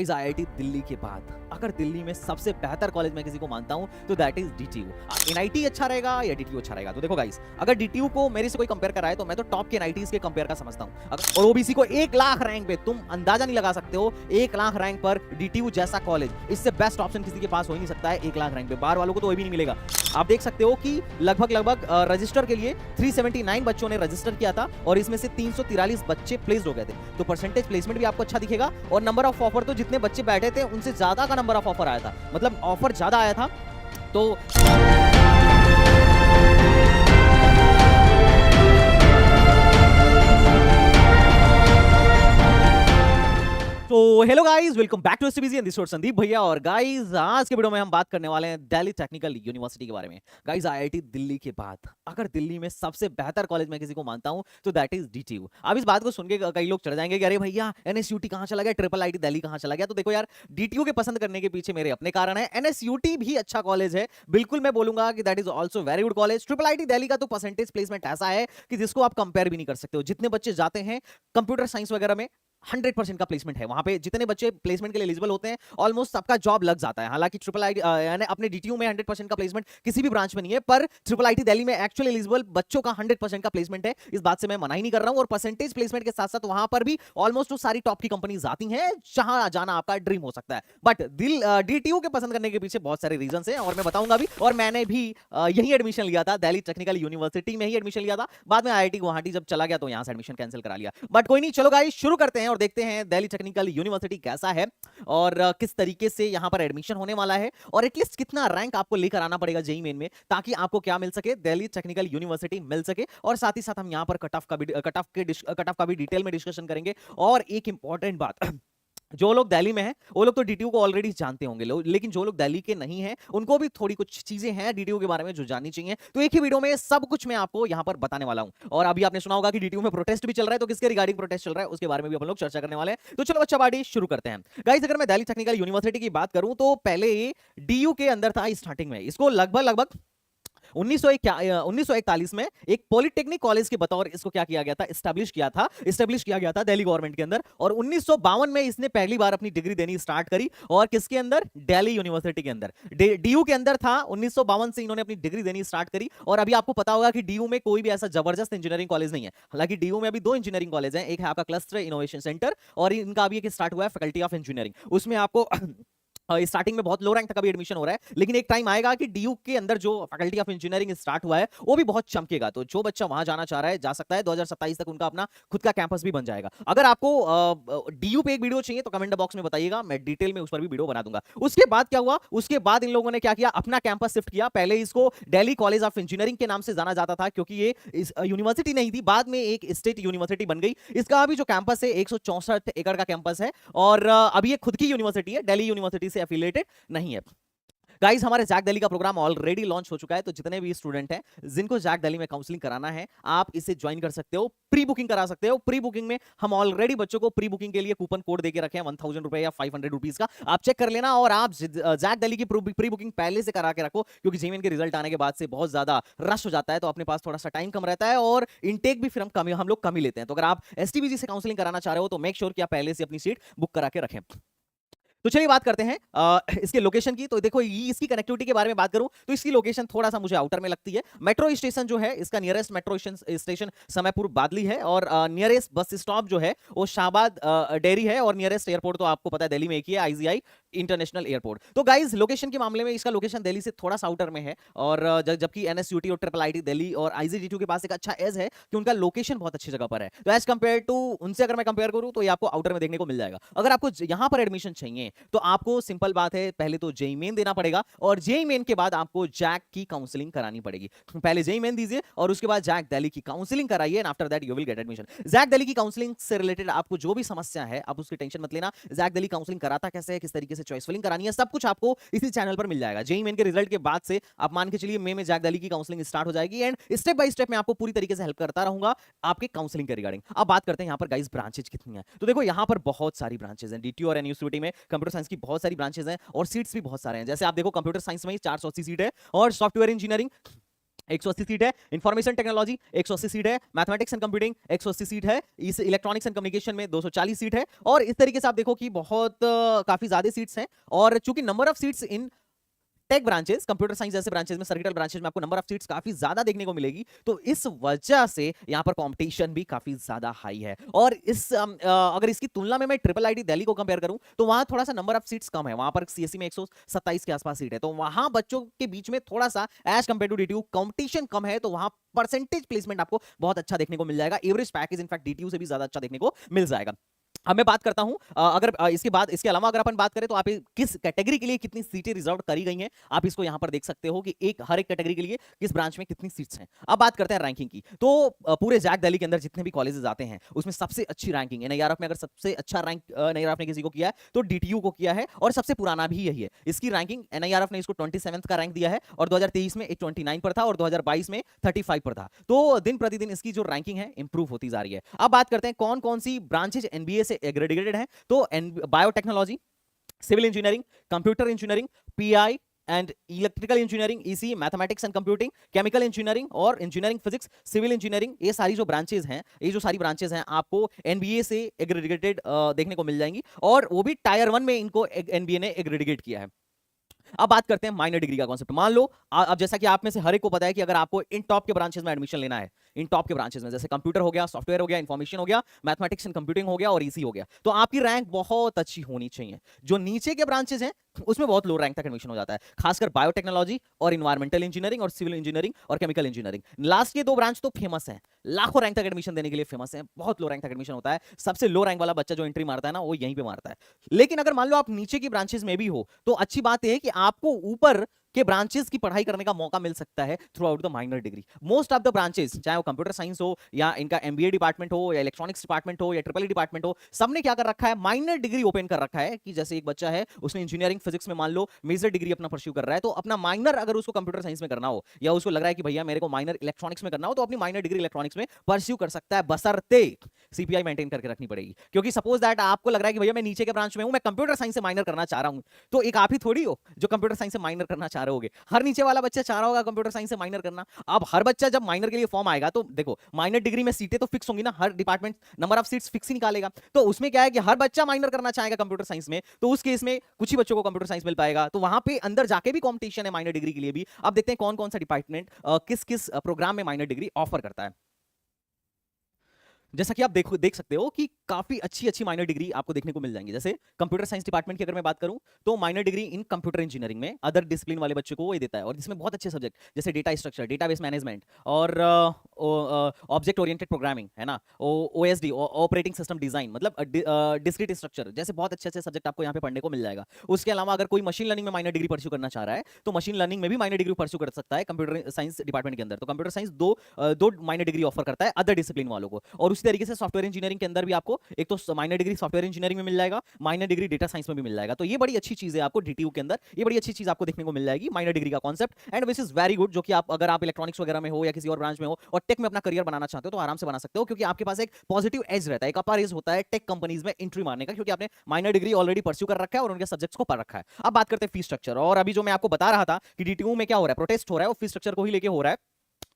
इस आईआईटी दिल्ली के बाद अगर दिल्ली में सबसे बेहतर कॉलेज मैं किसी को मानता हूं तो दैट इज डीटीयू। एनआईटी अच्छा रहेगा या डीटीयू अच्छा रहेगा? तो देखो गाइस, अगर डीटीयू को मेरे से कोई कंपेयर कराए तो मैं तो टॉप के एनआईटीज के कंपेयर का समझता हूं। और ओबीसी को 1 लाख रैंक पे तुम अंदाजा नहीं लगा सकते हो। 1 लाख रैंक पर डीटीयू जैसा कॉलेज, इससे बेस्ट ऑप्शन किसी के पास हो ही नहीं सकता है। 1 लाख रैंक पे बाहर वालों को तो भी नहीं मिलेगा। आप देख सकते हो कि लगभग रजिस्टर के लिए 379 बच्चों ने रजिस्टर किया था और इसमें से 343 बच्चे प्लेस्ड हो गए थे। तो परसेंटेज प्लेसमेंट भी आपको अच्छा दिखेगा और नंबर ऑफ ऑफर तो जितने बच्चे बैठे थे उनसे ज्यादा का नंबर ऑफ ऑफर आया था, मतलब ऑफर ज्यादा आया था। तो तो hello guys, welcome back to STBC and this is Sandeep भैया। और गाइस, आज के वीडियो में हम बात करने वाले हैं दिल्ली टेक्निकल यूनिवर्सिटी के बारे में। गाइस, आईआईटी दिल्ली के बाद अगर दिल्ली में सबसे बेहतर कॉलेज मैं किसी को मानता हूं तो दैट इज डीटीयू। अब इस बात को सुन के कई लोग चढ़ जाएंगे कि अरे भैया एनएसयूटी कहां चला गया, ट्रिपल आईटी दिल्ली कहां चला गया। तो देखो यार, डीटीयू के पसंद करने के पीछे मेरे अपने कारण है। एनएसयूटी भी अच्छा कॉलेज है, बिल्कुल मैं बोलूंगा कि that is also very good college. Triple IT Delhi का तो परसेंटेज प्लेसमेंट ऐसा है कि जिसको आप कंपेयर भी नहीं कर सकते हो। जितने बच्चे जाते हैं कंप्यूटर साइंस वगैरह में 100% का प्लेसमेंट है। वहां पे जितने बच्चे प्लेसमेंट के लिए एलिजिबल होते हैं ऑलमोस्ट सबका जॉब लग जाता है। हालांकि ट्रिपल आईटी यानी अपने डीटीयू में 100% का प्लेसमेंट किसी भी ब्रांच में नहीं है, पर ट्रिपल आईटी दिल्ली में एक्चुअली एलिजिबल बच्चों का 100% का प्लेसमेंट है। इस बात से मैं मना ही नहीं कर रहा हूं। और परसेंटेज प्लेसमेंट के साथ साथ वहां पर भी ऑलमोस्ट वो सारी टॉप की कंपनीज आती हैं जहां जाना आपका ड्रीम हो सकता है। बट डीटीयू के पसंद करने के पीछे बहुत सारे रीजन है और मैं बताऊंगा भी। और मैंने भी यही एडमिशन लिया था, दिल्ली टेक्निकल यूनिवर्सिटी में ही एडमिशन लिया था। बाद में आईआईटी गुवाहाटी जब चला गया तो यहां से एडमिशन कैंसिल करा लिया। बट कोई नहीं, चलो गाइस शुरू करते हैं और देखते हैं दिल्ली टेक्निकल यूनिवर्सिटी कैसा है और किस तरीके से यहां पर एडमिशन होने वाला है और एटलीस्ट कितना रैंक आपको लेकर आना पड़ेगा जेईई मेन में, ताकि आपको क्या मिल सके, दिल्ली टेक्निकल यूनिवर्सिटी मिल सके। और साथ ही साथ हम यहां पर कट ऑफ का भी डिटेल में डिस्कशन करेंगे। और एक इंपॉर्टेंट बात, जो लोग दिल्ली में हैं वो लोग तो डीटीयू को ऑलरेडी जानते होंगे, लेकिन जो लोग दिल्ली के नहीं हैं उनको भी थोड़ी कुछ चीजें हैं डीटीयू के बारे में जो जाननी चाहिए। तो एक ही वीडियो में सब कुछ मैं आपको यहां पर बताने वाला हूं। और अभी आपने सुना होगा कि डीटीयू में प्रोटेस्ट भी चल रहा है, तो किसके रिगार्डिंग प्रोटेस्ट चल रहा है उसके बारे में भी अपन लोग चर्चा करने वाले हैं। तो चलो बच्चा पार्टी शुरू करते हैं। गाइस, अगर मैं दिल्ली टेक्निकल यूनिवर्सिटी की बात करूं तो पहले डीयू के अंदर था स्टार्टिंग में। इसको लगभग 1941 में एक पॉलिटेक्निक कॉलेज के बतौर इसको क्या किया गया था, स्टैब्लिश किया गया था दिल्ली गवर्नमेंट के अंदर। और 1952 में इसने पहली बार अपनी डिग्री देनी स्टार्ट करी। और किसके अंदर? दिल्ली यूनिवर्सिटी के अंदर, डीयू के अंदर था। 1952 से इन्होंने अपनी डिग्री देनी स्टार्ट करी। और अभी आपको पता होगा कि डीयू में कोई भी ऐसा जबरदस्त इंजीनियरिंग कॉलेज नहीं है। हालांकि डीयू में अभी 2 इंजीनियरिंग कॉलेज हैं, एक है आपका क्लस्टर इनोवेशन सेंटर और इनका अभी एक स्टार्ट हुआ है फैकल्टी ऑफ इंजीनियरिंग। उसमें आपको स्टार्टिंग में बहुत लो रैंक तक अभी एडमिशन हो रहा है, लेकिन एक टाइम आएगा कि डीयू के अंदर जो फैकल्टी ऑफ इंजीनियरिंग स्टार्ट हुआ है वो भी बहुत चमकेगा। तो जो बच्चा वहां जाना चाह रहा है जा सकता है। 2027 तक उनका अपना खुद का कैंपस भी बन जाएगा। अगर आपको डीयू पे एक वीडियो चाहिए तो कमेंट बॉक्स में बताइएगा, मैं डिटेल में उस पर भी वीडियो बना दूंगा। उसके बाद क्या हुआ, उसके बाद इन लोगों ने क्या किया, अपना कैंपस शिफ्ट किया। पहले इसको दिल्ली कॉलेज ऑफ इंजीनियरिंग के नाम से जाना जाता था क्योंकि ये यूनिवर्सिटी नहीं थी, बाद में एक स्टेट यूनिवर्सिटी बन गई। इसका अभी जो कैंपस है 164 एकड़ का कैंपस है और अभी ये खुद की यूनिवर्सिटी है, दिल्ली यूनिवर्सिटी से एफिलिएटेड नहीं है। गाइस, हमारे जैक दिल्ली का प्रोग्राम ऑलरेडी लॉन्च हो चुका है। तो जितने भी स्टूडेंट हैं जिनको जैक दिल्ली में काउंसलिंग कराना है, आप इसे ज्वाइन कर सकते हो, प्री बुकिंग करा सकते हो। प्री बुकिंग में हम ऑलरेडी बच्चों को प्री बुकिंग के लिए कूपन कोड देके रखे हैं 1000 रुपए या 500 रुपीज का। आप चेक कर लेना और आप जैक दिल्ली की प्री बुकिंग पहले से करा के रखो, क्योंकि जेईई के रिजल्ट आने के बाद से बहुत ज्यादा रश हो जाता है, तो अपने पास थोड़ा सा टाइम कम रहता है और इनटेक भी फिर हम लोग कम ही लेते हैं। तो अगर आप एसटीबीजी से काउंसलिंग कराना चाह रहे हो तो मेक श्योर कि आप पहले से अपनी सीट बुक करा के रखें। तो चलिए बात करते हैं इसके लोकेशन की। तो देखो, इसकी कनेक्टिविटी के बारे में बात करूं तो इसकी लोकेशन थोड़ा सा मुझे आउटर में लगती है। मेट्रो स्टेशन जो है, इसका नियरेस्ट मेट्रो स्टेशन समयपुर बादली है और नियरेस्ट बस स्टॉप जो है वो शाहबाद डेयरी है। और नियरेस्ट एयरपोर्ट तो आपको पता है दिल्ली में एक ही है, आईजीआई इंटरनेशनल एयरपोर्ट। तो गाइज, लोकेशन के मामले में इसका लोकेशन दिल्ली से थोड़ा सा आउटर में है। और जबकि एनएसयूटी और ट्रिपल आईटी दिल्ली और आईजीडीटी के पास एक अच्छा एज है कि उनका लोकेशन बहुत अच्छी जगह पर है। तो एज कंपेयर टू उनसे अगर मैं कंपेयर करूं तो ये आपको आउटर में देखने को मिल जाएगा। अगर आपको यहां पर एडमिशन चाहिए तो आपको सिंपल बात है, पहले तो जेईई मेन देना पड़ेगा और जेईई मेन के बाद आपको जैक की काउंसलिंग करानी पड़ेगी। पहले जेईई मेन दीजिए और उसके बाद जैक दिल्ली की काउंसलिंग कराइए and after that you will get admission. JAC Delhi की काउंसलिंग से रिलेटेड आपको जो भी समस्या है आप उसकी टेंशन मत लेना। जैक दिल्ली काउंसलिंग कराता कैसे है, किस तरीके से चॉइस फिलिंग करानी है, सब कुछ आपको इसी चैनल पर मिल जाएगा। जेईई मेन के रिजल्ट के बाद से आप मान के चलिए मई में जैक दिल्ली की काउंसलिंग स्टार्ट हो जाएगी एंड स्टेप बाय स्टेप मैं आपको पूरी तरीके से हेल्प करता रहूंगा आपके काउंसलिंग के रिगार्डिंग। अब बात करते हैं यहाँ पर गाइस ब्रांचेज कितनी है। तो देखो, यहाँ पर बहुत सारी ब्रांचेज हैं। डीटीयू और एनयूसीटी में कंप्यूटर साइंस की बहुत सारी ब्रांचेज हैं और सीट्स भी बहुत सारे हैं। जैसे आप देखो, कंप्यूटर साइंस में ही 480 सीट है और सॉफ्टवेयर इंजीनियरिंग 180 सीट है इंफॉर्मेशन टेक्नोलॉजी, 180 सीट है मैथमेटिक्स एंड कंप्यूटिंग, 180 सीट है इस इलेक्ट्रॉनिक्स एंड कम्युनिकेशन में, 240 सीट है। और इस तरीके से आप देखो कि बहुत काफी ज्यादा सीट्स हैं। और चूंकि number of seats in tech branches, computer science जैसे ब्रांचेस में, सर्किटल ब्रांचेस में आपको नंबर ऑफ सीट्स काफी ज्यादा देखने को मिलेगी, तो इस वजह से यहां पर कंपटीशन भी काफी ज्यादा हाई है। और इस अगर इसकी तुलना में मैं ट्रिपल आईटी दिल्ली को कंपेयर करूं तो वहां थोड़ा सा नंबर ऑफ सीट्स कम है, वहां पर सीएससी में 127 के आसपास सीट है, तो वहां बच्चों के बीच में थोड़ा सा as compared to DTU competition कम है, तो वहां परसेंटेज प्लेसमेंट आपको बहुत अच्छा देखने को मिल जाएगा। एवरेज पैकेज इनफैक्ट डीटीयू से भी ज्यादा अच्छा देखने को मिल जाएगा। अब मैं बात करता हूं अगर इसके बाद इसके अलावा अगर अपन बात करें तो आप किस कैटेगरी के लिए कितनी सीटें रिजर्व करी गई हैं, आप इसको यहां पर देख सकते हो कि हर एक कैटेगरी के लिए किस ब्रांच में कितनी सीट्स हैं। अब बात करते हैं रैंकिंग की, तो पूरे जैक दिल्ली के अंदर जितने भी कॉलेजेस आते हैं उसमें सबसे अच्छी रैंकिंग एनआईआरएफ में, अगर सबसे अच्छा रैंक एनआईआरएफ ने किसी को किया है तो डीटीयू को किया है, और सबसे पुराना भी यही है। इसकी रैंकिंग एनआईआरएफ ने इसको 27th का रैंक दिया है, और 2023 में 29 पर था, और 2022 में 35 पर था। तो दिन प्रतिदिन इसकी जो रैंकिंग है इंप्रूव होती जा रही है। अब बात करते हैं कौन कौन सी ब्रांचेज एनबीए से एग्रेडिएटेड है, तो biotechnology, civil engineering, computer engineering, PI and electrical engineering, EC, mathematics and computing, chemical engineering और इंजीनियरिंग फिजिक्स, सिविल इंजीनियरिंग, ये सारी जो ब्रांचेज हैं, ये जो सारी ब्रांचेज हैं आपको एनबीए से एग्रेडिएटेड देखने को मिल जाएंगी, और वो भी टायर 1 में इनको एनबीए ने एग्रेडिएट किया है। अब बात करते हैं माइनर डिग्री का कॉन्सेप्ट। मान लो अब जैसा कि आप में से हर एक को पता है कि अगर आपको इन टॉप के ब्रांचेस में एडमिशन लेना है, इन टॉप के ब्रांचेस में जैसे कंप्यूटर हो गया, सॉफ्टवेयर हो गया, इंफॉर्मेशन हो गया, मैथमेटिक्स एंड कंप्यूटिंग हो गया और ईसी हो गया, तो आपकी रैंक बहुत अच्छी होनी चाहिए। जो नीचे के ब्रांचेस हैं उसमें बहुत लो रैंक तक एडमिशन हो जाता है, खासकर बायोटेक्नोलॉजी और इन्वायरमेंटल इंजीनियरिंग और सिविल इंजीनियरिंग और केमिकल इंजीनियरिंग। लास्ट के 2 ब्रांच तो फेमस हैं, लाखों रैंक तक एडमिशन देने के लिए फेमस है, बहुत लो रैंक तक एडमिशन होता है। सबसे लो रैंक वाला बच्चा जो एंट्री मारता है ना, वो यहीं पे मारता है। लेकिन अगर मान लो आप नीचे की ब्रांचेस में भी हो, तो अच्छी बात यह है कि आपको ऊपर के ब्रांचेस की पढ़ाई करने का मौका मिल सकता है through out the minor degree. Most of the branches, चाहे वो कंप्यूटर साइंस हो या इनका एमबीए डिपार्टमेंट हो या इलेक्ट्रॉनिक्स डिपार्टमेंट हो या ट्रिपल ई डिपार्टमेंट हो, सबने क्या कर रखा है, माइनर डिग्री ओपन कर रखा है। कि जैसे एक बच्चा है, उसने इंजीनियरिंग फिजिक्स में मान लो मेजर डिग्री अपना परस्यू कर रहा है, तो अपना माइनर अगर उसको कंप्यूटर साइंस में करना हो, या उसको लग रहा है कि भैया मेरे को माइनर इलेक्ट्रॉनिक्स में करना हो, तो अपनी माइनर डिग्री इलेक्ट्रॉनिक्स में परस्यू कर सकता है, बशर्ते सीपीआई मेंटेन करके रखनी पड़ेगी। क्योंकि सपोज दैट आपको लग रहा है कि भैया मैं नीचे के ब्रांच में हूं, मैं कंप्यूटर साइंस से माइनर करना चाह रहा हूं, तो एक आप ही थोड़ी हो जो कंप्यूटर साइंस से माइनर करना चाह रहे होगे, हर नीचे वाला बच्चा चाह रहा होगा कंप्यूटर साइंस से माइनर करना। अब हर बच्चा जब माइनर के लिए फॉर्म आएगा, तो देखो माइनर डिग्री में सीटें तो फिक्स होंगी ना, हर department number of seats fix ही निकालेगा, तो उसमें क्या है कि हर बच्चा माइनर करना चाहेगा कंप्यूटर साइंस में, तो उस केस में कुछ ही बच्चों को कंप्यूटर साइंस मिल पाएगा, तो वहां पे अंदर जाके भी कॉम्पिटिशन है माइनर डिग्री के लिए भी। अब देखते हैं कौन कौन सा डिपार्टमेंट किस किस प्रोग्राम में माइनर डिग्री ऑफर करता है। जैसा कि आप देख सकते हो कि काफी अच्छी अच्छी माइनर डिग्री आपको देखने को मिल जाएंगी। जैसे कंप्यूटर साइंस डिपार्टमेंट की अगर मैं बात करूं, तो minor degree in computer engineering में अदर डिसिप्लिन वाले बच्चों को वो देता है, और जिसमें बहुत अच्छे सब्जेक्ट जैसे डेटा स्ट्रक्चर, डेटाबेस मैनेजमेंट और ऑब्जेक्ट ओरिएंटेड प्रोग्रामिंग है ना, ओएसडी ऑपरेटिंग सिस्टम डिजाइन, मतलब डिस्क्रीट स्ट्रक्चर जैसे बहुत अच्छे अच्छे सब्जेक्ट आपको यहाँ पे पढ़ने को मिल जाएगा। उसके अलावा अगर कोई मशीन लर्निंग में माइनर डिग्री परस्यू करना चाह रहा है, तो मशीन लर्निंग में भी माइनर डिग्री परस्यू कर सकता है कंप्यूटर साइंस डिपार्टमेंट के अंदर। तो कंप्यूटर साइंस दो माइनर डिग्री ऑफर करता है अदर डिसिप्लिन वालों को। और उसी तरीके से सॉफ्टवेयर इंजीनियरिंग के अंदर भी आपको एक तो माइनर डिग्री सॉफ्टवेयर इंजीनियरिंग में मिल जाएगा, माइनर डिग्री डेटा साइंस में भी मिल जाएगा। तो ये बड़ी अच्छी चीज है आपको डीटीयू के अंदर, ये बड़ी अच्छी चीज आपको देखने को मिल जाएगी माइनर डिग्री का concept. And which is very good, जो कि आप अगर आप इलेक्ट्रॉनिक्स वगैरह में हो या किसी और ब्रांच में हो और टेक में अपना करियर बनाना चाहते हो, तो आराम से बना सकते हो, क्योंकि आपके पास एक पॉजिटिव एज रहता है, एक अपर एज होता है टेक कंपनीज में एंट्री मारने का, क्योंकि आपने माइनर डिग्री ऑलरेडी परस्यू कर रखा है और उनके सब्जेक्ट्स को पढ़ रखा है। अब बात करते हैं फीस स्ट्रक्चर। और अभी जो मैं आपको बता रहा था कि डीटीयू में क्या हो रहा है, प्रोटेस्ट हो रहा है, वो फीस स्ट्रक्चर को ही लेके हो रहा है।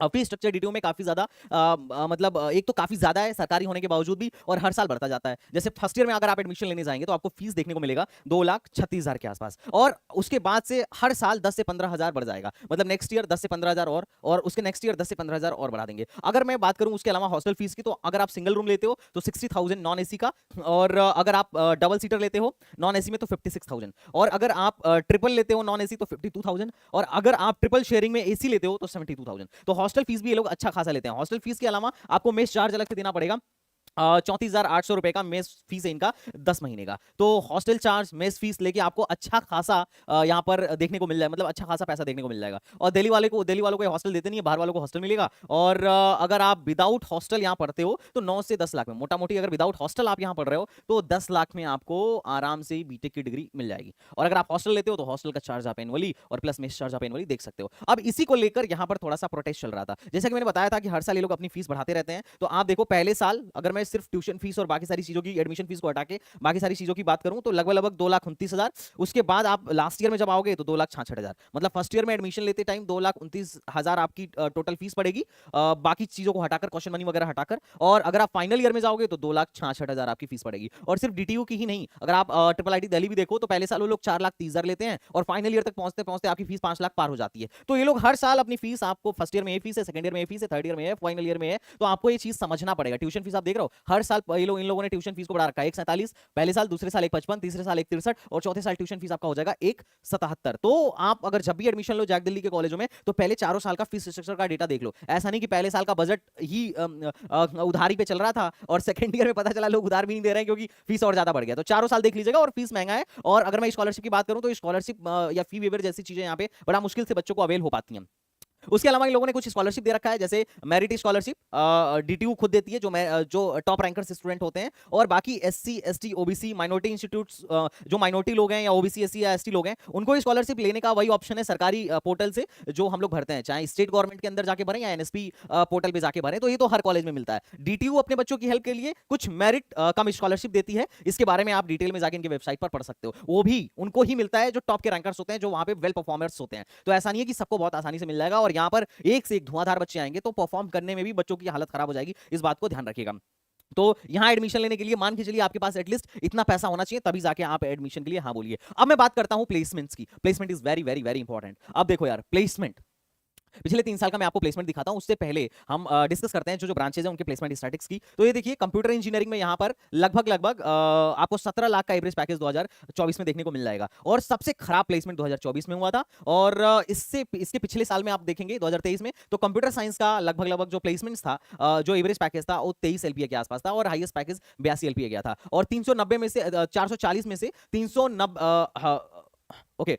फीस स्ट्रक्चर डीटीयू में काफी ज्यादा मतलब एक तो काफी ज्यादा है सरकारी होने के बावजूद भी, और हर साल बढ़ता जाता है। जैसे फर्स्ट ईयर में अगर आप एडमिशन लेने जाएंगे तो आपको फीस देखने को मिलेगा 2,36,000 के आसपास, और उसके बाद से हर साल 10 से 15,000 बढ़ जाएगा। मतलब नेक्स्ट ईयर 10 से 15,000 और उसके नेक्स्ट ईयर 10 से 15,000 और बढ़ा देंगे। अगर मैं बात करूं उसके अलावा हॉस्टल फीस की, तो अगर आप सिंगल रूम लेते हो तो 60,000 नॉन एसी का, और अगर आप डबल सीटर लेते हो नॉन एसी में तो 56,000, और अगर आप ट्रिपल लेते हो नॉन एसी तो 52,000, और अगर आप ट्रिपल शेयरिंग में एसी लेते हो तो 72,000। तो हॉस्टल फीस भी ये लोग अच्छा खासा लेते हैं। हॉस्टल फीस के अलावा आपको मेस चार्ज अलग से देना पड़ेगा, 34,800 रुपए का मेस फीस है इनका 10 महीने का। तो हॉस्टल चार्ज मेस फीस लेके आपको अच्छा खासा यहाँ पर देखने को मिल जाए, मतलब अच्छा खासा पैसा देखने को मिल जाएगा। और दिल्ली वालों को हॉस्टल देते नहीं है, बाहर वालों को हॉस्टल मिलेगा। और अगर आप विदाउट हॉस्टल यहाँ पढ़ते हो तो 9 से 10 लाख में, मोटा मोटी अगर विदाउट हॉस्टल आप यहाँ पढ़ रहे हो तो 10 लाख में आपको आराम से बीटेक की डिग्री मिल जाएगी। और अगर आप हॉस्टल लेते हो तो हॉस्टल का चार्ज आप एनुअली और प्लस मेस चार्ज आप एनुअली देख सकते हो। अब इसी को लेकर यहाँ पर थोड़ा सा प्रोटेस्ट चल रहा था। जैसा कि मैंने बताया था कि हर साल ये लोग अपनी फीस बढ़ाते रहते हैं। तो आप देखो पहले साल अगर मैं मैं सिर्फ ट्यूशन फीस और बाकी सारी चीजों की, एडमिशन फीस को हटा के बाकी सारी चीजों की बात करूं तो लगभग 2,29,000। उसके बाद आप लास्ट ईयर में जब आओगे तो 2,66,000। मतलब फर्स्ट ईयर में एडमिशन लेते टाइम 2,29,000 आपकी टोटल फीस पड़ेगी, बाकी चीजों को हटाकर, क्वेश्चन मनी वगैरह हटाकर। और अगर आप फाइनल ईयर में जाओगे तो 2,66,000 आपकी फीस पड़ेगी। और सिर्फ डीटीयू की ही नहीं, अगर आप ट्रिपल आईटी दिल्ली भी देखो तो पहले साल वो लोग 4,30,000 लेते हैं और फाइनल ईयर तक पहुंचते पहुंचते आपकी फीस 5 लाख पार हो जाती है। तो ये लोग हर साल अपनी फीस, आपको फर्स्ट ईयर में ये फीस है, सेकंड ईयर में ये फीस है, थर्ड ईयर में है, फाइनल ईयर में है, तो आपको ये चीज समझना पड़ेगा। ट्यूशन फीस आप देख रहे हो हर साल ये लोग, इन लोगों ने ट्यूशन फीस को बढ़ा रखा है। 1,47 पहले साल, दूसरे साल 1,55, तीसरे साल 1,63 और चौथे साल ट्यूशन फीस आपका हो जाएगा 1,77। तो आप अगर जब भी एडमिशन लो जैक दिल्ली के कॉलेजों में तो पहले चारों साल का फीस स्ट्रक्चर का डेटा देख लो। ऐसा नहीं कि पहले साल का बजट ही उधारी पे चल रहा था और सेकंड ईयर में पता चला लोग उधार भी नहीं दे रहे हैं क्योंकि फीस और ज्यादा बढ़ गया। तो चारों साल देख लीजिएगा और फीस महंगा है। और अगर मैं स्कॉलरशिप की बात करूं तो स्कॉलरशिप या फी वेवर जैसी चीजें यहाँ पे बड़ा मुश्किल से बच्चों को अवेल हो पाती हैं। उसके अलावा इन लोगों ने कुछ स्कॉलरशिप दे रखा है, जैसे मेरिट स्कॉलरशिप डीटीयू खुद देती है जो टॉप रैंकर्स स्टूडेंट होते हैं। और बाकी SC ST OBC minority institutes, जो माइनॉरिटी लोग हैं या ओबीसी एससी या एसटी लोग हैं, उनको स्कॉलरशिप लेने का वही ऑप्शन है सरकारी पोर्टल से जो हम लोग भरते हैं, चाहे स्टेट गवर्नमेंट के अंदर जाके भरें या एनएसपी पोर्टल पे जाके भरें। तो ये तो हर कॉलेज में मिलता है। डीटीयू अपने बच्चों की हेल्प के लिए कुछ मेरिट कम स्कॉलरशिप देती है। इसके बारे में आप डिटेल में जाके इनकी वेबसाइट पर पढ़ सकते हो। वो भी उनको ही मिलता है जो टॉप के रैंकर्स होते हैं, जो वहां पे वेल परफॉर्मर्स होते हैं। तो ऐसा नहीं है कि सबको बहुत आसानी से मिल जाएगा। और यहाँ पर एक से एक धुआंधार बच्चे आएंगे तो परफॉर्म करने में भी बच्चों की हालत खराब हो जाएगी, इस बात को ध्यान रखिएगा। तो यहां एडमिशन लेने के लिए मान के चलिए आपके पास एटलीस्ट इतना पैसा होना चाहिए, तभी जाके आप एडमिशन के लिए हाँ बोलिए। अब मैं बात करता हूं प्लेसमेंट्स की। Placement is very very very important. अब देखो यार, प्लेसमेंट पिछले 3 साल का मैं आपको प्लेसमेंट दिखाता हूं। उससे पहले हम डिस्कस करते हैं जो ब्रांचेज हैं उनके प्लेसमेंट स्टैटिस्टिक्स की। तो ये देखिए, कंप्यूटर इंजीनियरिंग में यहां पर लगभग आपको 17 लाख का एवरेज पैकेज 2024 में देखने को मिल जाएगा। और सबसे खराब प्लेसमेंट 2024 में हुआ था। और इसके पिछले साल में आप देखेंगे 2023 में, तो कंप्यूटर साइंस का लगभग जो प्लेसमेंट्स था, जो एवरेज पैकेज था वो 23 एलपीए के आसपास था और हाईएस्ट पैकेज 82 एलपीए गया था। और 390 में से 440 में से 390 ओके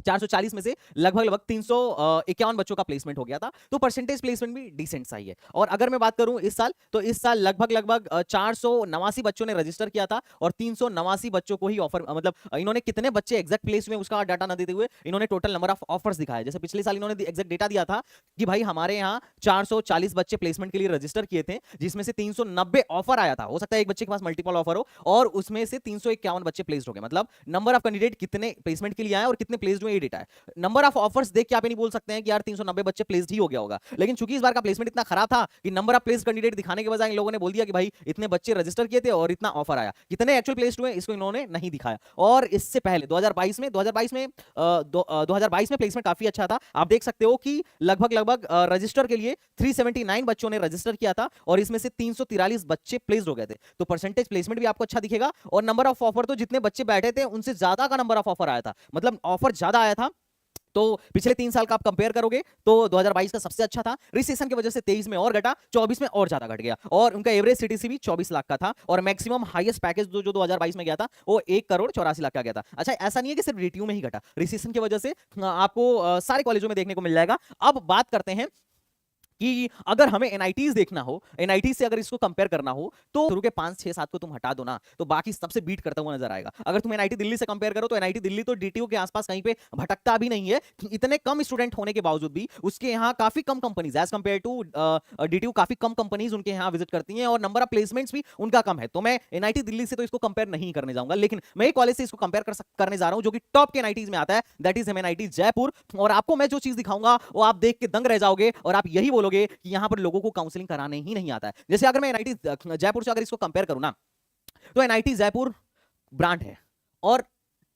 440 में से लगभग 351 बच्चों का प्लेसमेंट हो गया था। तो परसेंटेज प्लेसमेंट भी डिसेंट सा ही है। और अगर मैं बात करूं इस साल, तो इस साल लगभग 489 बच्चों ने रजिस्टर किया था और 389 बच्चों को ही ऑफर, मतलब इन्होंने कितने बच्चे एग्जैक्ट प्लेस हुए उसका डाटा ना देते हुए इन्होंने टोटल नंबर ऑफ ऑफर्स दिखाया। जैसे पिछले साल इन्होंने एग्जैक्ट डेटा दिया था कि भाई हमारे यहाँ 440 बच्चे प्लेसमेंट के लिए रजिस्टर किए थे, जिसमें से 390 ऑफर आया था। हो सकता है एक बच्चे के पास मल्टीपल ऑफर हो, और उसमें से 351 बच्चे प्लेस्ड हो गए। मतलब नंबर ऑफ कैंडिडेट कितने प्लेसमेंट के लिए आए और कितने प्लेस्ड हुए, ये डेटा है। नंबर ऑफ ऑफर्स देख के आप नहीं बोल सकते हैं कि यार 390 बच्चे प्लेस्ड ही हो गया होगा। लेकिन चूंकि इस बार का प्लेसमेंट इतना खराब था कि नंबर ऑफ प्लेस्ड कैंडिडेट दिखाने के बजाय इन लोगों ने बोल दिया कि भाई इतने बच्चे रजिस्टर किए थे और इतना ऑफर आया। कितने एक्चुअल प्लेस्ड हुए इसको इन्होंने नहीं दिखाया। और इससे पहले 2022 में प्लेसमेंट काफी अच्छा था। आप देख सकते हो कि लगभग रजिस्टर के लिए 379 बच्चों ने रजिस्टर किया था और इसमें से 343 बच्चे प्लेस्ड हो गए थे। तो परसेंटेज प्लेसमेंट भी आपको अच्छा दिखेगा। और नंबर ऑफ ऑफर, तो जितने बच्चे बैठे थे उनसे ज्यादा का नंबर ऑफ ऑफर आया था, मतलब ऑफर ज्यादा आया था। तो पिछले 3 साल का आप कंपेयर करोगे तो 2022 का सबसे अच्छा था। रिसेशन की वजह से 23 में और घटा, 24 में और ज्यादा घट गया। और उनका एवरेज सीटीसी भी 24 लाख का था और मैक्सिमम हाईएस्ट पैकेज जो 2022 में गया था वो 1,84,00,000 का गया था। अच्छा, ऐसा नहीं है कि सिर्फ डीटीयू में ही घटा, रिसेशन की वजह से आपको सारे कॉलेजों में देखने को मिल जाएगा। अब बात करते हैं कि अगर हमें एनआईटीज देखना हो, एनआईटी से अगर इसको कंपेयर करना हो, तो शुरू के 5 6 7 को तुम हटा दो ना, तो बाकी सबसे बीट करता हुआ नजर आएगा। अगर तुम एनआईटी दिल्ली से कंपेयर करो तो एनआईटी दिल्ली तो डीटीयू के आसपास कहीं पे भटकता भी नहीं है। इतने कम स्टूडेंट होने के बावजूद भी उसके यहाँ काफी कम companies as compared to DTU, काफी कम कंपनीज उनके यहाँ विजिट करती हैं और नंबर ऑफ प्लेसमेंट्स भी उनका कम है। तो मैं एनआईटी दिल्ली से तो इसको कंपेयर नहीं करने जाऊंगा, लेकिन मैं एक कॉलेज से इसको कंपेयर करने जा रहा हूं जो कि टॉप के एनआईटीज में आता है, दैट इज एमएनआईटी जयपुर। और आपको मैं जो चीज दिखाऊंगा वो आप देख के दंग रह जाओगे और आप यही बोलोगे कि यहां पर लोगों को काउंसलिंग कराने ही नहीं आता है। जैसे अगर मैं एनआईटी जयपुर से अगर इसको कंपेयर करूं ना, तो एनआईटी जयपुर ब्रांड है और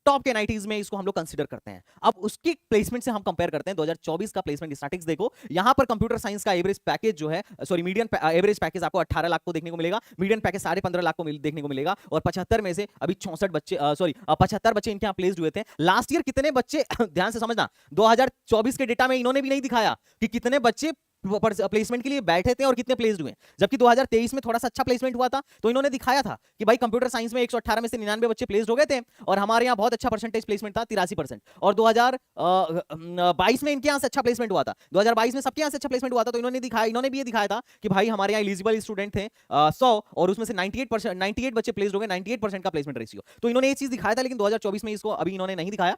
टॉप के एनआईटीज में इसको हम लोग कंसीडर करते हैं। अब उसकी प्लेसमेंट से हम कंपेयर करते हैं 2024 का प्लेसमेंट स्टैटिस्टिक्स देखो। यहां पर कंप्यूटर साइंस का एवरेज पैकेज जो है, सॉरी मीडियन एवरेज पैकेज आपको 18 लाख को देखने को मिलेगा, मीडियन पैकेज 15.5 लाख को देखने को मिलेगा। और 75 में से अभी 64 बच्चे, सॉरी 75 बच्चे इनके यहाँ प्लेस्ड हुए थे। लास्ट ईयर कितने बच्चे ध्यान से समझना, 2024 के डेटा में इन्होंने भी नहीं दिखाया कि कितने बच्चे प्लेसमेंट के लिए बैठे थे और कितने प्लेस्ड हुए। जबकि 2023 में थोड़ा सा अच्छा प्लेसमेंट हुआ था तो इन्होंने दिखाया था कि भाई कंप्यूटर साइंस में 118 में से 99 बच्चे प्लेस्ड हो गए थे और हमारे यहाँ बहुत अच्छा परसेंटेज प्लेसमेंट था 83%। और 2022 में इनके यहाँ से अच्छा प्लेसमेंट हुआ था, 2022 में सबके यहाँ से अच्छा प्लेसमेंट हुआ था। तो इन्होंने भी ये दिखाया था कि भाई हमारे यहाँ एलिजिबल स्टूडेंट थे 100 और उसमें से 98 बच्चे प्लेस्ड हो गए, 98% का प्लेसमेंट रेशियो। तो इन्होंने ये चीज दिखाया था, लेकिन 2024 में इसको अभी इन्होंने नहीं दिखाया।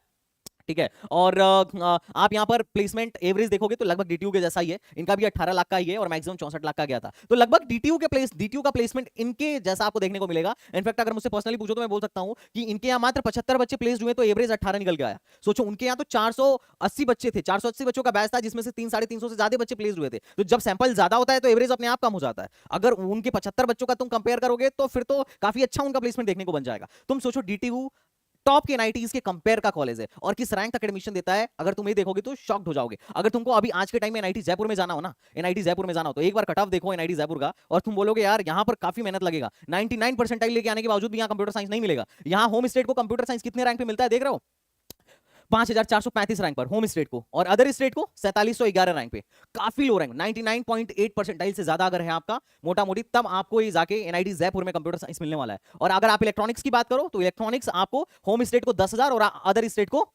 ठीक है। और आप यहाँ पर प्लेसमेंट एवरेज देखोगे तो लगभग डीटीयू के जैसा ही है, इनका भी 18 लाख का ही है और मैक्सिमम 64 लाख का गया था। तो लगभग डीटीयू का प्लेसमेंट इनके जैसा आपको देखने को मिलेगा। इनफैक्ट अगर मुझसे पर्सनली पूछो तो मैं बोल सकता हूं कि इनके यहाँ मात्र 75 बच्चे प्लेस्ड हुए तो एवरेज 18 निकल के आया। सोचो उनके यहाँ तो 480 बच्चे थे, 480 बच्चों का बैच था जिसमें से 300-350 से ज्यादा बच्चे प्लेस्ड हुए थे। तो जब सैंपल ज्यादा होता है तो एवरेज अपने आप कम हो जाता है। अगर उनके 75 बच्चों का तुम कंपेयर करोगे तो फिर तो काफी अच्छा उनका प्लेसमेंट देखने को बन जाएगा। तुम सोचो डीटीयू टॉप के एनआईटीज के कंपेयर का कॉलेज है और किस रैंक तक एडमिशन देता है, अगर तुम ये देखोगे तो शॉक्ड हो जाओगे। अगर तुमको अभी आज के टाइम में एनआईटी जयपुर में जाना हो ना, एनआईटी जयपुर में जाना हो तो एक बार कट ऑफ देखो एनआईटी जयपुर का और तुम बोलोगे यार यहाँ पर काफी मेहनत लगेगा। 99 परसेंटाइल लेके आने के बावजूद भी यहाँ कंप्यूटर साइंस नहीं मिलेगा। यहाँ होम स्टेट को कंप्यूटर साइंस कितने रैंक पे मिलता है देख रहे हो, 5435 रैंक पर होम स्टेट को, और अदर स्टेट को 4711 रैंक पे। काफी लो रैंक, 99.8 परसेंटाइल से ज्यादा अगर है आपका मोटा मोटी, तब आपको ये जाके एनआईटी जयपुर में कंप्यूटर साइंस मिलने वाला है। और अगर आप इलेक्ट्रॉनिक्स की बात करो तो इलेक्ट्रॉनिक्स आपको होम स्टेट को 10,000 और अदर स्टेट को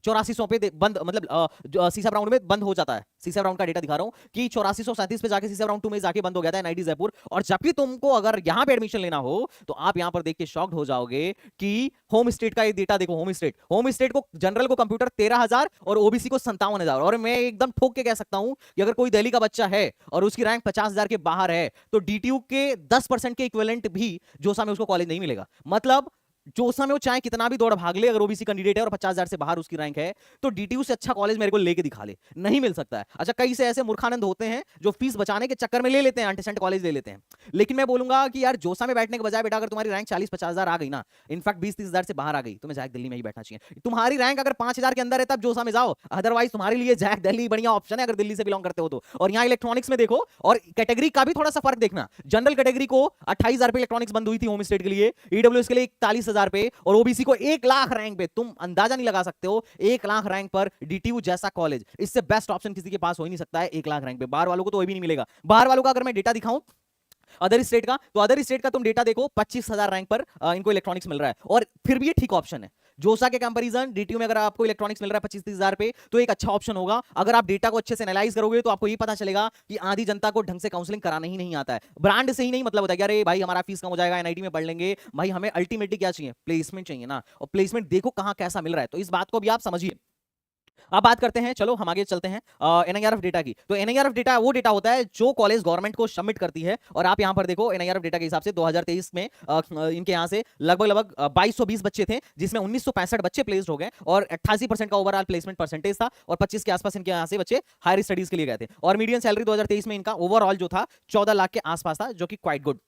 8400 पे बंद, मतलब सीसा राउंड में बंद हो जाता है। सीसा राउंड का डेटा दिखा रहा हूं कि 8437 पे जाके सीसा राउंड 2 में जाके बंद हो गया था एनआईटी जयपुर। और जबकि तुमको अगर यहां पे एडमिशन लेना हो तो आप यहां पर देख के शॉक्ड हो जाओगे कि होम स्टेट का ये डेटा देखो। होम स्टेट को जनरल को कंप्यूटर 13,000 और ओबीसी को 57,000। और मैं एकदम ठोक के कह सकता हूं कि अगर कोई दिल्ली का बच्चा है और उसकी रैंक 50,000 के बाहर है तो डीटीयू के 10% के इक्विवेलेंट भी जोसा में उसको कॉलेज नहीं मिलेगा। मतलब जोसा में वो चाहे कितना भी दौड़ भाग ले, अगर ओबीसी कैंडिडेट है और 50,000 से बाहर उसकी रैंक है तो डीटीयू से अच्छा कॉलेज मेरे को लेके दिखा ले, नहीं मिल सकता है। अच्छा, कई से ऐसे मूर्खानंद होते हैं जो फीस बचाने के चक्कर में ले लेते हैं, एंटीसेंट कॉलेज ले लेते हैं। लेकिन मैं बोलूंगा कि यार जोसा में बैठने के बजाय बेटा अगर तुम्हारी रैंक 40-50,000 आ गई ना, इनफैक्ट 20-30,000 से बाहर आ गई, तुम्हें जैक दिल्ली में ही बैठना चाहिए। तुम्हारी रैंक अगर 5,000 के अंदर है तब जोसा में जाओ, अदरवाइज तुम्हारे लिए जैक दिल्ली बढ़िया ऑप्शन है अगर दिल्ली से बिलोंग करते हो तो। और यहाँ इलेक्ट्रॉनिक्स में देखो, और कैटेगरी का भी थोड़ा सा फर्क देखना। जनरल कैटेगरी को 28,000 पे इलेक्ट्रॉनिक्स बंद हुई थी होम स्टेट के लिए, ईडब्ल्यूएस के लिए 41,000 पे, और ओबीसी को 1 लाख रैंक पे। तुम अंदाजा नहीं लगा सकते हो 1 लाख रैंक पर डीटीयू जैसा कॉलेज, इससे बेस्ट ऑप्शन किसी के पास हो ही नहीं सकता है 1 लाख रैंक पे। बाहर वालों को तो भी नहीं मिलेगा। बाहर वालों का अगर मैं डेटा दिखाऊं अदर स्टेट का, तो अदर स्टेट का तुम डेटा देखो 25,000 रैंक पर इनको इलेक्ट्रॉनिक्स मिल रहा है, और फिर भी ये ठीक ऑप्शन है। जोसा के कंपैरिजन डीटीयू में अगर आपको इलेक्ट्रॉनिक्स मिल रहा है 25-30,000 पे तो एक अच्छा ऑप्शन होगा। अगर आप डेटा को अच्छे से एनालाइज करोगे तो आपको ये पता चलेगा कि आधी जनता को ढंग से काउंसलिंग कराना ही नहीं आता है। ब्रांड से ही नहीं मतलब होता है कि अरे भाई हमारा फीस कम हो जाएगा, एनआईटी में पढ़ लेंगे। भाई हमें अल्टीमेटली क्या चाहिए, प्लेसमेंट चाहिए ना, और प्लेसमेंट देखो कहां कैसा मिल रहा है। तो इस बात को भी आप समझिए। अब बात करते हैं, चलो हम आगे चलते हैं एनआईआरएफ डेटा की। तो एनआईआरएफ डेटा वो डेटा होता है जो कॉलेज गवर्नमेंट को सबमिट करती है। और आप यहां पर देखो एनआईआरएफ डेटा के हिसाब से 2023 में इनके यहां से लगभग 2220 बच्चे थे, जिसमें 1965 बच्चे प्लेस्ड हो गए और 88% का ओवरऑल प्लेसमेंट परसेंटेज था, और 25 के आसपास इनके यहां से बच्चे हायर स्टडीज के लिए गए थे। और मीडियन सैलरी 2023 में इनका ओवरऑल जो था 14 लाख के आसपास था, जो कि क्वाइट गुड।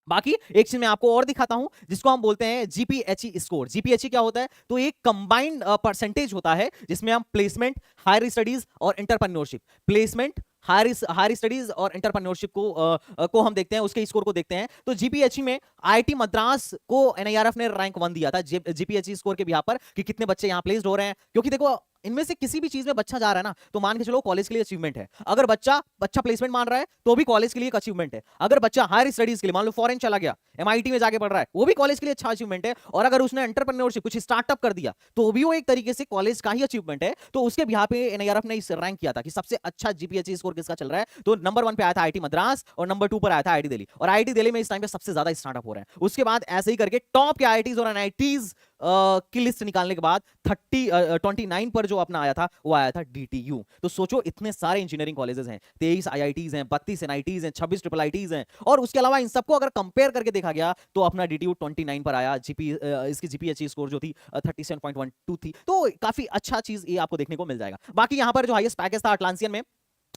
बाकी एक चीज मैं आपको और दिखाता हूं जिसको हम बोलते हैं जीपीएचई स्कोर। जीपीएचई क्या होता है, तो एक कंबाइंड परसेंटेज होता है जिसमें हम प्लेसमेंट, हायर स्टडीज और एंटरप्रेन्योरशिप, प्लेसमेंट, हायर स्टडीज और एंटरप्रेन्योरशिप को हम देखते हैं, उसके स्कोर को देखते हैं। तो जीपीएचई में आईआईटी मद्रास को एनआईआरएफ ने रैंक 1 दिया था जीपीएचई स्कोर के बिहाफ पर कि कितने बच्चे यहां प्लेस्ड हो रहे हैं। क्योंकि देखो इनमें से किसी भी चीज में बच्चा जा रहा है ना, तो मान के चलो कॉलेज के लिए अचीवमेंट है। अगर बच्चा अच्छा प्लेसमेंट मान रहा है तो भी कॉलेज के लिए एक अचीवमेंट है। अगर बच्चा हायर स्टडीज के लिए मान लो फॉरेन चला गया, एमआईटी में जाके पढ़ रहा है, वो भी कॉलेज के लिए अच्छा अचीवमेंट है। और अगर उसने एंटरप्रेन्योरशिप कुछ स्टार्टअप कर दिया तो भी वो एक तरीके से कॉलेज का ही अचीवमेंट है। तो उसके बिहाफ पे एनआईआरएफ ने इस रैंक किया था कि सबसे अच्छा जीपीएचई स्कोर किसका चल रहा है। तो नंबर 1 पे आया था आईआईटी मद्रास और नंबर 2 पर आया था आईआईटी दिल्ली। और आईआईटी दिल्ली में इस टाइम पे सबसे ज्यादा स्टार्टअप हो रहे हैं। उसके बाद ऐसे ही करके टॉप के आईआईटीज और एनआईटीज की लिस्ट निकालने के बाद 29 पर जो अपना आया था वो आया था डीटीयू। तो सोचो इतने सारे इंजीनियरिंग कॉलेजेस हैं, 23 आईआईटीज हैं, 32 एनआईटीज हैं, 26 ट्रिपल आईटीज हैं, और उसके अलावा इन सबको अगर कंपेयर करके देखा गया तो अपना डीटीयू 29 पर आया। इसकी जीपीएचई स्कोर जो थी 37.12 थी। तो काफी अच्छा चीज ये आपको देखने को मिल जाएगा। बाकी यहां पर जो हाईएस्ट पैकेज था अटलांटियन में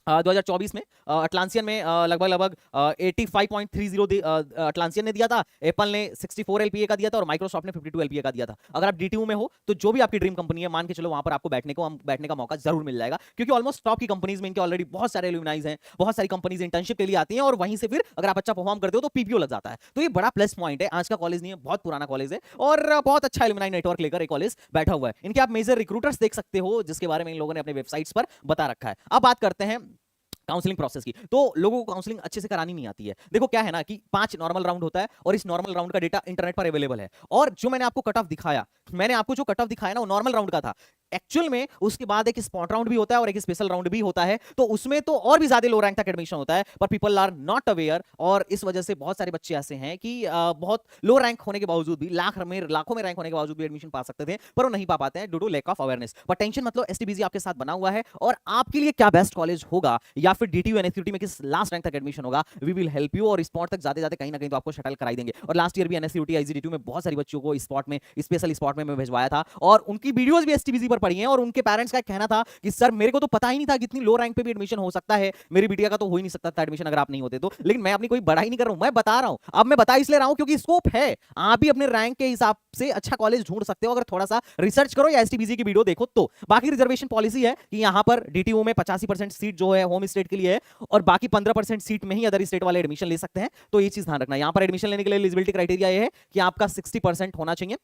2024 में, अटलांटियन में लगभग 85.30 अटलांटियन ने दिया था, एप्पल ने 64 एलपीए का दिया था और माइक्रोसॉफ्ट ने 52 एलपीए का दिया था। अगर आप डीटीयू में हो तो जो भी आपकी ड्रीम कंपनी है मान के चलो वहां पर आपको बैठने का मौका जरूर मिल जाएगा, क्योंकि ऑलमोस्ट टॉप की कंपनीज में इनके ऑलरेडी बहुत सारे एलुमनाइज हैं, बहुत सारी कंपनीज इंटर्नशिप के लिए आती हैं, और वहीं से फिर अगर आप अच्छा परफॉर्म करते हो तो पीपीओ लग जाता है। तो ये बड़ा प्लस पॉइंट है। आज का कॉलेज नहीं है, बहुत पुराना कॉलेज है और बहुत अच्छा एलुमनाई नेटवर्क लेकर कॉलेज बैठा हुआ है। इनके आप मेजर रिक्रूटर्स देख सकते हो जिसके बारे में इन लोगों ने अपने वेबसाइट्स पर बता रखा है। अब बात करते हैं काउंसलिंग प्रोसेस की। तो लोगों को काउंसलिंग अच्छे से करानी नहीं आती है। देखो क्या है ना कि 5 नॉर्मल राउंड होता है और इस नॉर्मल राउंड का डेटा इंटरनेट पर अवेलेबल है। और जो मैंने आपको कट ऑफ दिखाया मैंने आपको जो कट ऑफ दिखाया ना वो नॉर्मल राउंड का था। एक्चुअल में उसके बाद एक स्पॉट राउंड भी होता है और एक स्पेशल राउंड भी होता है, तो उसमें तो और भी ज्यादा लो रैंक तक एडमिशन होता है, पर पीपल आर नॉट अवेयर, और इस वजह से बहुत सारे बच्चे ऐसे हैं कि बहुत लो रैंक होने के बावजूद भी, लाखों में रैंक होने के बावजूद भी एडमिशन पा सकते थे, पर वो नहीं पा पाते हैं due to lack of awareness. पर टेंशन मतलब एसटीबीजी आपके साथ बना हुआ है, और आपके लिए क्या बेस्ट कॉलेज होगा या फिर डीटीयू एनएसयूटी में किस लास्ट रैंक तक एडमिशन होगा, वी विल हेल्प यू, और स्पॉट तक जाते जाते कहीं ना कहीं तो आपको शटल कराई देंगे। और लास्ट ईयर भी एनएसयूटी आईजीडीटीयू में बहुत सारी बच्चों को स्पॉट में, स्पेशल स्पॉट में मैं भेजवाया था, और उनकी वीडियोस भी एसटीबीजी पर पड़ी हैं, और उनके पेरेंट्स का कहना था कि सर मेरे को तो पता ही नहीं था कि इतनी लो रैंक पे भी एडमिशन हो सकता है, मेरी बिटिया का तो हो ही नहीं सकता था एडमिशन अगर आप नहीं होते तो। लेकिन मैं अपनी कोई बड़ाई नहीं कर रहा हूं, मैं बता रहा हूं, अब मैं बता इसलिए रहा हूं क्योंकि स्कोप है, आप भी अपने रैंक के हिसाब से अच्छा कॉलेज ढूंढ सकते हो अगर थोड़ा सा रिसर्च करो या एसटीबीजी की वीडियो देखो तो। बाकी रिजर्वेशन पॉलिसी है कि यहां पर डीटीयू में 85% सीट जो है होम स्टेट के लिए है, और बाकी 15% सीट में ही अदर स्टेट वाले एडमिशन ले सकते हैं, तो ये चीज ध्यान रखना। यहां पर एडमिशन लेने के लिए एलिजिबिलिटी क्राइटेरिया ये है कि आपका 60% होना चाहिए,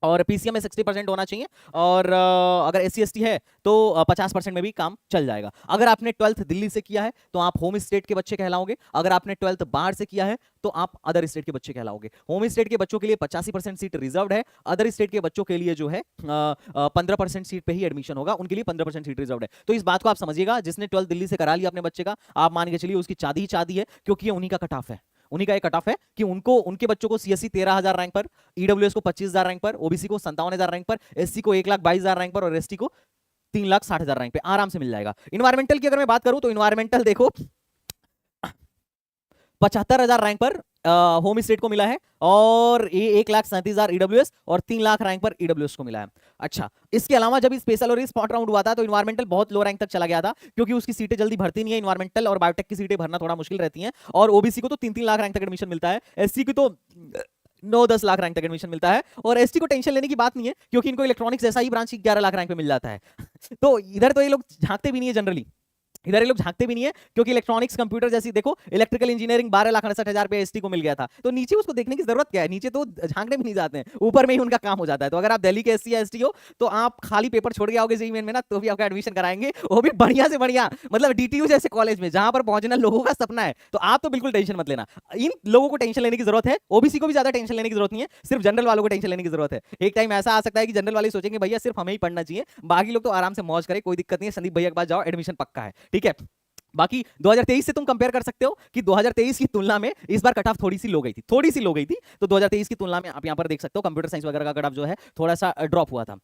और पीसीएम में 60% होना चाहिए, और अगर एससी एसटी है तो 50% में भी काम चल जाएगा। अगर आपने 12th दिल्ली से किया है तो आप होम स्टेट के बच्चे कहलाओगे, अगर आपने 12th बाहर से किया है तो आप अदर स्टेट के बच्चे कहलाओगे। होम स्टेट के बच्चों के लिए 85% सीट रिजर्व्ड है, अदर स्टेट के बच्चों के लिए जो है 15% सीट पे ही एडमिशन होगा, उनके लिए 15% सीट रिजर्व्ड है। तो इस बात को आप समझिएगा, जिसने 12th दिल्ली से करा लिया अपने बच्चे का, आप मान के चलिए उसकी चादी ही चादी है, क्योंकि ये उन्हीं का कट ऑफ है, उन्हीं का एक कट ऑफ है कि उनको, उनके बच्चों को सीएससी 13,000 रैंक पर, ईडब्ल्यूएस को 25,000 रैंक पर, ओबीसी को 57,000 रैंक पर, एससी को 1,22,000 रैंक पर, और एसटी को 3,60,000 रैंक पे आराम से मिल जाएगा। इन्वायरमेंटल की अगर मैं बात करूं तो इन्वायरमेंटल देखो 75,000 रैंक पर होम स्टेट को मिला है, और ये 1,37,000 ईडब्ल्यूएस और 3 लाख रैंक पर ईडब्ल्यूएस को मिला है। अच्छा, इसके अलावा जब स्पेशल और स्पॉट राउंड हुआ था तो इन्वायरमेंटल बहुत लो रैंक तक चला गया था, क्योंकि उसकी सीटें जल्दी भरती नहीं है, इन्वायरमेंटल और बायोटेक की सीटें भरना थोड़ा मुश्किल रहती हैं, और ओबीसी को तो 3-3 लाख रैंक तक एडमिशन मिलता है, एससी की तो 9-10 लाख रैंक तक एडमिशन मिलता है, और एसटी को टेंशन लेने की बात नहीं है क्योंकि इनको इलेक्ट्रॉनिक्स जैसा ही ब्रांच 11 लाख रैंक पे मिल जाता है। तो इधर तो ये लोग झांकते भी नहीं है जनरली, इधर ये लोग झांकते भी नहीं है, क्योंकि इलेक्ट्रॉनिक्स कंप्यूटर जैसी देखो, इलेक्ट्रिकल इंजीनियरिंग 12,68,000 पे एसटी को मिल गया था, तो नीचे उसको देखने की जरूरत क्या है, नीचे तो झांकने भी नहीं जाते हैं, ऊपर में ही उनका काम हो जाता है। तो अगर आप दिल्ली के एससी या एसटी हो तो आप खाली पेपर छोड़ के आओगे जेईई मेन में ना, तो भी आपका एडमिशन कराएंगे, वो भी बढ़िया से बढ़िया, मतलब डीटीयू जैसे कॉलेज में जहां पर पहुंचना लोगों का सपना है। तो आप तो बिल्कुल टेंशन मत लेना, इन लोगों को टेंशन लेने की जरूरत है, ओबीसी को भी ज्यादा टेंशन लेने की जरूरत नहीं है, सिर्फ जनरल वालों को टेंशन लेने की जरूरत है। एक टाइम ऐसा आ सकता है कि जनरल वाले सोचेंगे भैया सिर्फ हमें ही पढ़ना चाहिए, बाकी लोग तो आराम से मौज करें, कोई दिक्कत नहीं है, संदीप भैया के पास जाओ, एडमिशन पक्का है, ठीक है। बाकी 2023 से तुम कंपेयर कर सकते हो कि 2023 की तुलना में इस बार कट ऑफ थोड़ी सी लो गई थी, तो 2023 की तुलना में आप यहां पर देख सकते हो कंप्यूटर साइंस वगैरह का कट ऑफ जो है थोड़ा सा ड्रॉप हुआ था,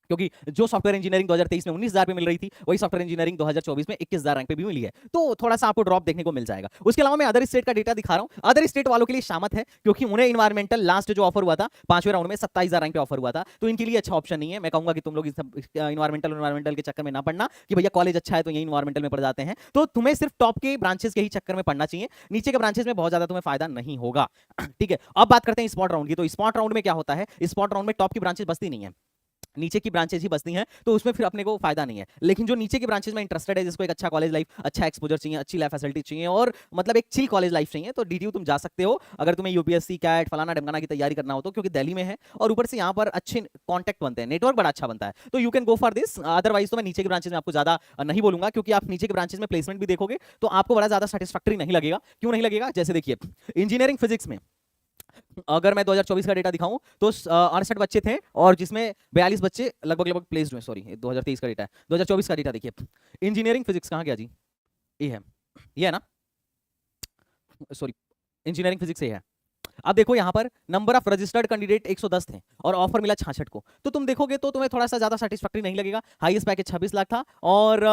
क्योंकि जो सॉफ्टवेयर इंजीनियरिंग 2023 में 19,000 पे मिल रही थी, वही सॉफ्टवेयर इंजीनियरिंग 2024 में 21,000 रैंक पे भी मिली है, तो थोड़ा सा आपको ड्रॉप देखने को मिल जाएगा। उसके अलावा मैं अदर स्टेट का डेटा दिखा रहा हूं, अदर स्टेट वालों के लिए शामत है, क्योंकि उन्हें इन्वायरमेंटल लास्ट जो ऑफर हुआ था 5वें राउंड में 27,000 रैंक पे ऑफर हुआ था, तो इनके लिए अच्छा ऑप्शन नहीं है। मैं कहूंगा कि तुम लोग इन्वायरमेंटल के चक्कर में ना पड़ना कि भैया कॉलेज अच्छा है तो यही इन्वायरमेंटल में पढ़ जाते हैं, तो तुम्हें सिर्फ टॉप के ब्रांचेस के ही चक्कर में पढ़ना चाहिए, नीचे के ब्रांचेस में बहुत ज्यादा तुम्हें फायदा नहीं होगा, ठीक है। अब बात करते हैं स्पॉट राउंड की, तो स्पॉट राउंड में क्या होता है, स्पॉट राउंड में टॉप की ब्रांचेस बचती नहीं है, नीचे की ब्रांचेज ही बचती हैं, तो उसमें फिर अपने को फायदा नहीं है। लेकिन जो नीचे की ब्रांचेज में इंटरेस्टेड है, जिसको एक अच्छा कॉलेज लाइफ, अच्छा एक्सपोजर चाहिए, अच्छी लाइफ फैसिलिटी चाहिए, और मतलब एक चिल कॉलेज लाइफ चाहिए, तो डीटीयू तुम जा सकते हो अगर तुम्हें यूपीएससी कैट फलाना ढमकाना की तैयारी करना हो तो, क्योंकि दिल्ली में है और ऊपर से यहाँ पर अच्छे कॉन्टैक्ट बनते हैं, नेटवर्क बड़ा अच्छा बनता है, तो you can go for this. Otherwise तो मैं नीचे के ब्रांचेज में आपको ज्यादा नहीं बोलूंगा, क्योंकि आप नीचे के ब्रांचेज में प्लेसमेंट भी देखोगे तो आपको बड़ा ज्यादा सेटिस्फैक्टरी नहीं लगेगा। क्यों नहीं लगेगा, जैसे देखिए इंजीनियरिंग फिजिक्स में अगर मैं 2024 का डेटा दिखाऊं तो 68 बच्चे थे, और जिसमें 42 बच्चे लगभग प्लेस्ड हुए, सॉरी 2023 का डेटा है, 2024 का डेटा देखिए। इंजीनियरिंग फिजिक्स कहां गया जी, ये है ना, सॉरी इंजीनियरिंग फिजिक्स ये है। अब देखो यहाँ पर नंबर ऑफ रजिस्टर्ड कैंडिडेट 110 थे और ऑफर मिला 66 को, तो तुम देखोगे तो तुम्हें थोड़ा सा ज्यादा सेटिस्फैक्टरी नहीं लगेगा। हाईएस्ट पैकेज 26 लाख था और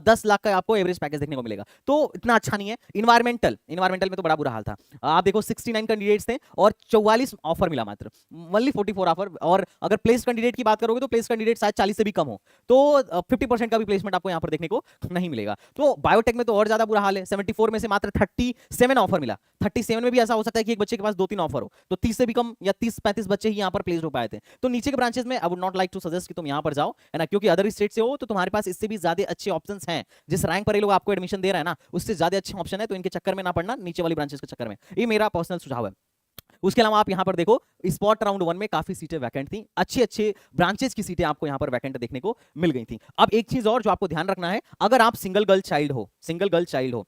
10 लाख का आपको एवरेज पैकेज देखने को मिलेगा, तो इतना अच्छा नहीं है। इन्वायरमेंटल में तो बड़ा बुरा हाल था। आप देखो 69 कैंडिडेट्स थे और 44 ऑफर मिला, मात्र ओनली 44 ऑफर। और अगर प्लेस कैंडिडेट की बात करोगे तो प्लेस कैंडिडेट शायद 40 से भी कम हो, तो 50% का भी प्लेसमेंट आपको यहाँ पर देखने को नहीं मिलेगा। तो बायोटेक में तो और ज्यादा बुरा हाल है, 74 में से मात्र 37 ऑफर मिला। 37 में भी ऐसा हो सकता है कि एक बच्चे के पास 2-3 ऑफर हो, तो 30 से भी कम या 30-35 बच्चे ही यहाँ पर प्लेस्ड हो पाए थे। तो नीचे के ब्रांचेस में I would not like to suggest कि तुम यहाँ पर जाओ, है ना, क्योंकि अदर स्टेट से हो तो तुम्हारे पास इससे भी ज्यादा अच्छे ऑप्शंस हैं। जिस रैंक पर ये लोग आपको एडमिशन दे रहे हैं ना, उससे ज्यादा अच्छे ऑप्शन है, तो इनके चक्कर में ना पड़ना, नीचे वाली ब्रांचेस के चक्कर में। ये मेरा पर्सनल सुझाव है। उसके अलावा आप यहां पर देखो स्पॉट राउंड 1 में काफी सीटें वैकेंट थी, अच्छे अच्छे ब्रांचेस की सीटें आपको यहां पर वैकेंट देखने को मिल गई थी। अब एक चीज और जो आपको ध्यान रखना है, अगर आप सिंगल गर्ल चाइल्ड हो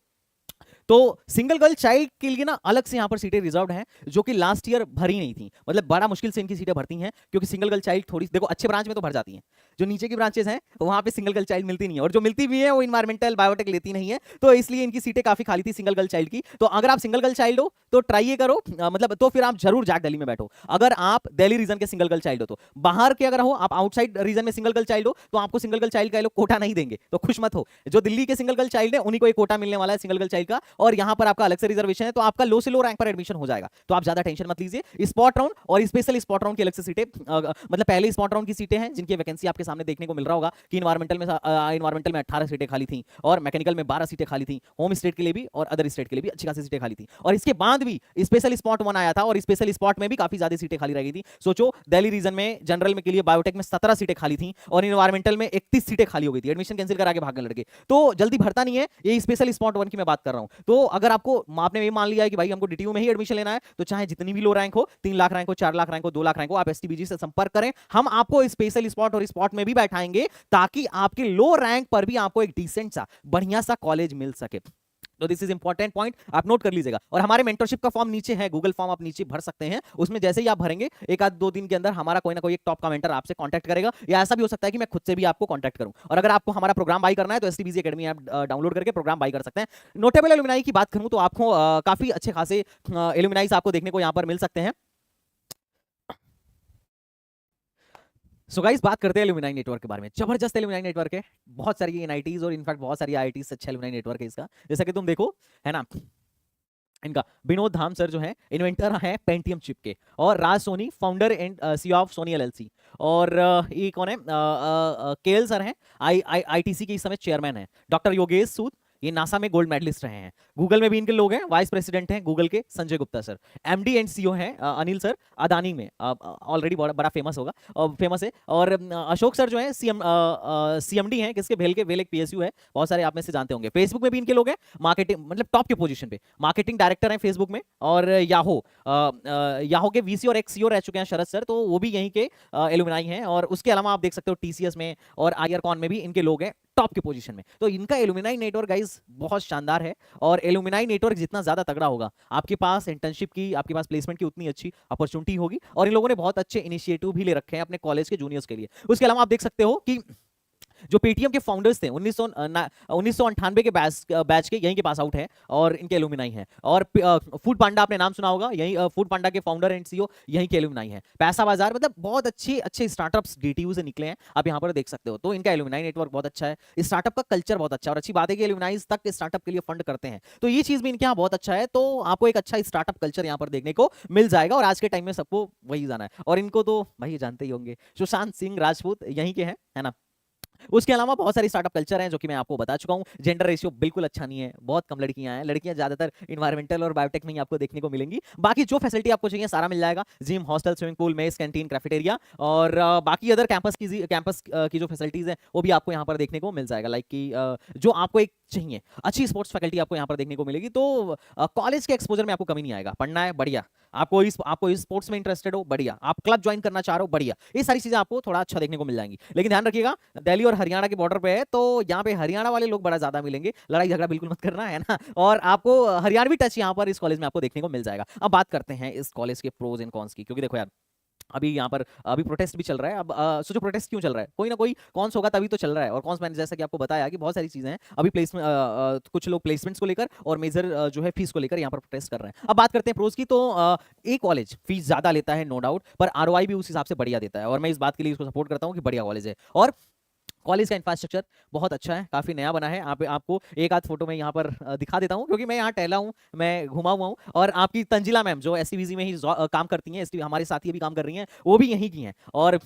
तो सिंगल गर्ल चाइल्ड के लिए ना अलग से यहाँ पर सीटें रिजर्व्ड हैं, जो कि लास्ट ईयर भरी नहीं थी, मतलब बड़ा मुश्किल से इनकी सीटें भरती हैं, क्योंकि सिंगल गर्ल चाइल्ड थोड़ी, देखो अच्छे ब्रांच में तो भर जाती हैं, जो नीचे की ब्रांचेस हैं वहां पे सिंगल गर्ल चाइल्ड मिलती नहीं है, और जो मिलती भी है वो इन्वायरमेंटल बायोटेक लेती नहीं है, तो इसलिए इनकी सीटें काफी खाली थी सिंगल गर्ल चाइल्ड की। तो अगर आप सिंगल गर्ल चाइल्ड हो तो ट्राई ये करो, मतलब तो फिर आप जरूर जैक दिल्ली में बैठो। अगर आप दिल्ली रीजन के सिंगल गर्ल चाइल्ड हो, तो बाहर के अगर हो, आप आउटसाइड रीजन में सिंगल गर्ल चाइल्ड हो, तो आपको सिंगल गर्ल चाइल्ड का ये लोग कोटा नहीं देंगे, तो खुश मत हो। जो दिल्ली के सिंगल गर्ल चाइल्ड है उन्हीं को एक कोटा मिलने वाला है सिंगल गर्ल चाइल्ड का, और यहाँ पर आपका अलग से रिजर्वेशन है, तो आपका लो से लो रैंक पर एडमिशन हो जाएगा, तो आप ज्यादा टेंशन मत लीजिए। स्पॉट राउंड और स्पेशल स्पॉट राउंड की अलग से सीटें, मतलब पहले स्पॉट राउंड की सीटें हैं जिनकी वैकेंसी आपके सामने देखने को मिल रहा होगा कि इन्वायरमेंटल में 18 सीटें खाली थी, और मैकेनिकल में 12 सीटें खाली थी, होम स्टेट के लिए भी और अदर स्टेट के लिए भी अच्छी खासी सीटें खाली थी। और इसके बाद भी स्पेशल स्पॉट 1 आया था, और स्पेशल स्पॉट में भी काफी ज्यादा सीटें खाली रह गई थी। सोचो, दिल्ली रीजन में जनरल में के लिए बायोटेक में 17 सीटें खाली थी, और इन्वायरमेंटल में 31 सीटें खाली हो गई थी, एडमिशन कैंसिल करा के भागने लड़के, तो जल्दी भरता नहीं है। ये स्पेशल स्पॉट 1 की मैं बात कर रहा हूं। तो अगर आपको, आपने ये मान लिया है कि भाई हमको डीटीयू में ही एडमिशन लेना है, तो चाहे जितनी भी लो रैंक हो, 3 लाख रैंक हो, 4 लाख रैंक हो, 2 लाख रैंक हो, आप एसटीबीजी से संपर्क करें, हम आपको स्पेशल स्पॉट और स्पॉट में भी बैठाएंगे, ताकि आपके लो रैंक पर भी आपको एक डिसेंट सा बढ़िया सा कॉलेज मिल सके। तो दिस इज इंपॉर्टेंट पॉइंट, आप नोट कर लीजिएगा। और हमारे मेंटरशिप का फॉर्म नीचे है, गूगल फॉर्म आप नीचे भर सकते हैं, उसमें जैसे ही आप भरेंगे 1-2 दिन के अंदर हमारा कोई ना कोई एक टॉप का मेंटर आपसे कांटेक्ट करेगा, या ऐसा भी हो सकता है कि मैं खुद से भी आपको कांटेक्ट करूं। और अगर आपको हमारा प्रोग्राम बाई करना है तो एसटीबीजी एकेडमी ऐप डाउनलोड करके प्रोग्राम बाई कर सकते हैं। नोटेबल एलुमनाई की बात करूं तो आपको काफी अच्छे खासे एलुमनाइज आपको देखने को यहां पर मिल सकते हैं। सो गाइस, बात करते हैं एलुमनाई नेटवर्क के बारे में। जबरदस्त एलुमनाई नेटवर्क है, बहुत सारी एनआईटीज और इनफैक्ट बहुत सारी आईआईटीज से अच्छा एलुमनाई नेटवर्क है इसका, जैसा कि तुम देखो, है ना। इनका विनोद धाम सर जो है इन्वेंटर है पेंटियम चिप के, और Raj Soni founder and CEO of Soni LLC, और ये कौन है, केएल सर हैं, आईटीसी के इस समय चेयरमैन है। डॉक्टर योगेश सूद, ये नासा में गोल्ड मेडलिस्ट रहे हैं। गूगल में भी इनके लोग हैं, वाइस प्रेसिडेंट हैं गूगल के Sanjay Gupta sir. MD and CEO हैं अनिल सर, अदानी में ऑलरेडी बड़ा फेमस होगा, फेमस है। और अशोक सर जो है सीएमडी हैं किसके, भेल के, भेल एक पीएसयू है, बहुत सारे आप में से जानते होंगे। फेसबुक में भी इनके लोग हैं, मार्केटिंग मतलब टॉप के पोजीशन पे, मार्केटिंग डायरेक्टर हैं फेसबुक में। और याहो के वीसी और एक्स सीईओ रह चुके हैं शरद सर, तो वो भी यहीं के एलुमनाई हैं। और उसके अलावा आप देख सकते हो टीसीएस में और आईआरकॉन में भी इनके लोग हैं टॉप के पोजीशन में। तो इनका एलुमनाई नेटवर्क गाइस बहुत शानदार है, और एलुमनाई नेटवर्क जितना ज्यादा तगड़ा होगा, आपके पास इंटर्नशिप की, आपके पास प्लेसमेंट की उतनी अच्छी अपॉर्चुनिटी होगी। और इन लोगों ने बहुत अच्छे इनिशिएटिव भी ले रखे हैं अपने कॉलेज के जूनियर्स के लिए। उसके अलावा आप देख सकते हो कि जो पेटीएम के फाउंडर्स थे 1998 के बैच के यहीं के पास आउट है, और इनके एलुमनाई हैं। और फूड पांडा आपने नाम सुना होगा, यही फूड पांडा के फाउंडर एंड सीईओ यहीं के एलुमनाई हैं। पैसा बाजार, मतलब बहुत अच्छे अच्छे स्टार्टअप्स डीटीयू से निकले हैं, आप यहाँ पर देख सकते हो। तो इनका एलुमनाई नेटवर्क बहुत अच्छा है, स्टार्टअप का कल्चर बहुत अच्छा है, और अच्छी बात है कि एलुमनाइज तक स्टार्टअप के लिए फंड करते हैं, तो ये चीज भी इनके यहाँ बहुत अच्छा है। तो आपको एक अच्छा स्टार्टअप कल्चर यहाँ पर देखने को मिल जाएगा, और आज के टाइम में सबको वही जाना है। और इनको तो भाई जानते ही होंगे, सुशांत सिंह राजपूत यहीं के हैं, है ना। उसके अलावा बहुत सारी स्टार्टअप कल्चर हैं जो कि मैं आपको बता चुका हूं। जेंडर रेशियो बिल्कुल अच्छा नहीं है, बहुत कम लड़कियां हैं, लड़कियां ज्यादातर इन्वायरमेंटल और बायोटेक में ही आपको देखने को मिलेंगी। बाकी जो फैसिलिटी आपको चाहिए सारा मिल जाएगा, gym, hostel, swimming pool, mess, canteen, cafeteria, और बाकी अदर कैंपस की जो फैसिलिटीज है वो भी आपको यहाँ पर देखने को मिल जाएगा। लाइक कि जो आपको एक चाहिए, अच्छी स्पोर्ट्स फैकल्टी आपको यहाँ पर देखने को मिलेगी। तो कॉलेज के एक्सपोजर में आपको कमी नहीं आएगा। पढ़ना है बढ़िया, आपको इस स्पोर्ट्स में इंटरेस्टेड हो बढ़िया, आप क्लब ज्वाइन करना चाह रहे हो बढ़िया, ये सारी चीजें आपको थोड़ा अच्छा देखने को मिल जाएंगी। लेकिन ध्यान रखिएगा, दिल्ली और हरियाणा के बॉर्डर पे है, तो यहाँ पे हरियाणा वाले लोग बड़ा ज्यादा मिलेंगे, लड़ाई झगड़ा बिल्कुल मत करना, है ना। और आपको हरियाणवी टच यहाँ पर इस कॉलेज में आपको देखने को मिल जाएगा। अब बात करते हैं इस कॉलेज के प्रोज एंड कॉन्स की, क्योंकि देखो यार, अभी यहाँ पर अभी प्रोटेस्ट भी चल रहा है। अब सोचो प्रोटेस्ट क्यों चल रहा है, कोई ना कोई कॉन्स होगा तभी तो चल रहा है। और कॉन्स मैंने जैसा कि आपको बताया कि बहुत सारी चीजें हैं। अभी प्लेसमेंट, कुछ लोग प्लेसमेंट्स को लेकर और मेजर जो है फीस को लेकर यहाँ पर प्रोटेस्ट कर रहे हैं। अब बात करते हैं प्रोज की। तो एक कॉलेज फीस ज्यादा लेता है नो डाउट, पर आरओआई भी उस हिसाब से बढ़िया देता है, और मैं इस बात के लिए इसको सपोर्ट करता हूँ कि बढ़िया कॉलेज है। और कॉलेज का इंफ्रास्ट्रक्चर बहुत अच्छा है, काफी नया बना है। आपको एक आध फोटो में यहाँ पर दिखा देता हूँ, क्योंकि मैं यहाँ टहला हूँ, मैं घुमा हुआ हूँ। और आपकी तंजिला मैम जो एसटीबीजी में ही काम करती हैं, हमारे साथ ही भी काम कर रही हैं, वो भी यहीं की हैं। और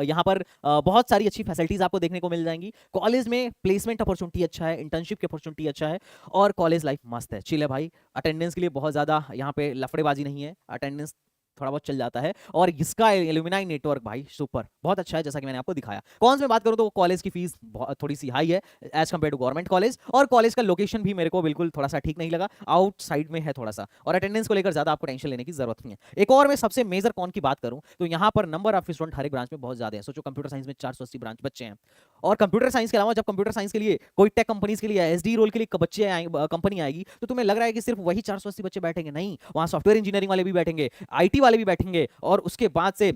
यहाँ पर बहुत सारी अच्छी फैसिलिटीज आपको देखने को मिल जाएंगी। कॉलेज में प्लेसमेंट अपॉर्चुनिटी अच्छा है, इंटर्नशिप की अपॉर्चुनिटी अच्छा है, और कॉलेज लाइफ मस्त है, चिल है भाई। अटेंडेंस के लिए बहुत ज्यादा यहाँ पे लफड़ेबाजी नहीं है, अटेंडेंस थोड़ा बहुत चल जाता है। और इसका एलुमनाई नेटवर्क भाई सुपर, बहुत अच्छा है, जैसा कि मैंने आपको दिखाया। कॉन्स में बात करूं तो कॉलेज की फीस थोड़ी सी हाई है as compared to government college, और कॉलेज का लोकेशन भी मेरे को बिल्कुल थोड़ा सा ठीक नहीं लगा, आउटसाइड में है थोड़ा सा, और अटेंडेंस को लेकर ज्यादा आपको टेंशन लेने की जरूरत नहीं है। एक और मैं सबसे मेजर कॉन की बात करूं तो यहाँ पर नंबर ऑफ स्टूडेंट हर एक ब्रांच में बहुत ज्यादा है। सोचो कंप्यूटर साइंस में 480 ब्रांच बच्चे हैं, और कंप्यूटर साइंस के अलावा जब कंप्यूटर साइंस के लिए कोई टेक कंपनीज के लिए एसडी रोल के लिए बच्चे कंपनी आएगी, तो तुम्हें लग रहा है कि सिर्फ वही 480 बच्चे बैठेंगे? नहीं, वहां सॉफ्टवेयर इंजीनियरिंग वाले भी बैठेंगे, आईटी वाले भी बैठेंगे, और उसके बाद से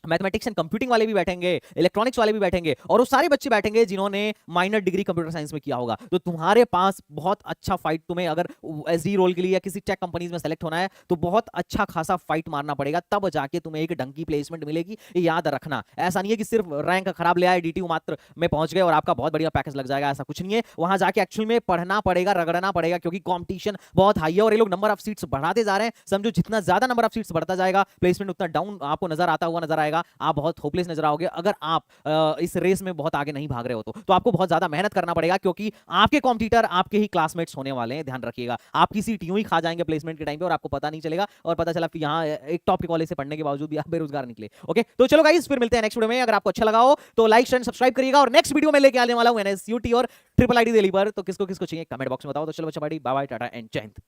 मैथमेटिक्स एंड कंप्यूटिंग वाले भी बैठेंगे, इलेक्ट्रॉनिक्स वाले भी बैठेंगे, और वो सारे बच्चे बैठेंगे जिन्होंने माइनर डिग्री कंप्यूटर साइंस में किया होगा। तो तुम्हारे पास बहुत अच्छा फाइट, तुम्हें अगर एसडी रोल के लिए या किसी टेक कंपनीज में सेलेक्ट होना है तो बहुत अच्छा खासा फाइट मारना पड़ेगा, तब जाके तुम्हें एक ढंग की प्लेसमेंट मिलेगी। ये याद रखना, ऐसा नहीं है कि सिर्फ रैंक खराब ले आए, डीटीयू मात्र में पहुंच गए और आपका बहुत बढ़िया पैकेज लग जाएगा, ऐसा कुछ नहीं है। वहां जाके एक्चुअल में पढ़ना पड़ेगा, रगड़ना पड़ेगा, क्योंकि कॉम्पिटिशन बहुत हाई है और ये लोग नंबर ऑफ सीट्स बढ़ाते जा रहे हैं। समझो जितना ज्यादा नंबर ऑफ सीट्स बढ़ता जाएगा, प्लेसमेंट उतना डाउन आपको नजर आता हुआ नजर आएगा, आप बहुत होपलेस नजर आओगे अगर आप इस रेस में बहुत आगे नहीं भाग रहे हो। तो आपको बहुत ज्यादा मेहनत करना पड़ेगा, क्योंकि आपके कॉम्पिटिटर आपके ही क्लासमेट्स होने वाले हैं, ध्यान रखिएगा। आपकी सीट यूं ही खा जाएंगे प्लेसमेंट के टाइम पे और आपको पता नहीं चलेगा, और पता चला कि यहाँ एक टॉप के कॉलेज से पढ़ने के बावजूद भी आप बेरोजगार निकले। ओके, तो चलो गाइस, फिर मिलते हैं नेक्स्ट वीडियो में। अगर आपको अच्छा लगा हो तो लाइक शेयर सब्सक्राइब करिएगा, और नेक्स्ट वीडियो में लेके आने वाला हूं एनएसयूटी और ट्रिपल आईटी दिल्ली पर। तो किसको किसको चाहिए कमेंट बॉक्स में बताओ। तो चलो बच्चा, बाय बाय, टाटा एंड जय हिंद।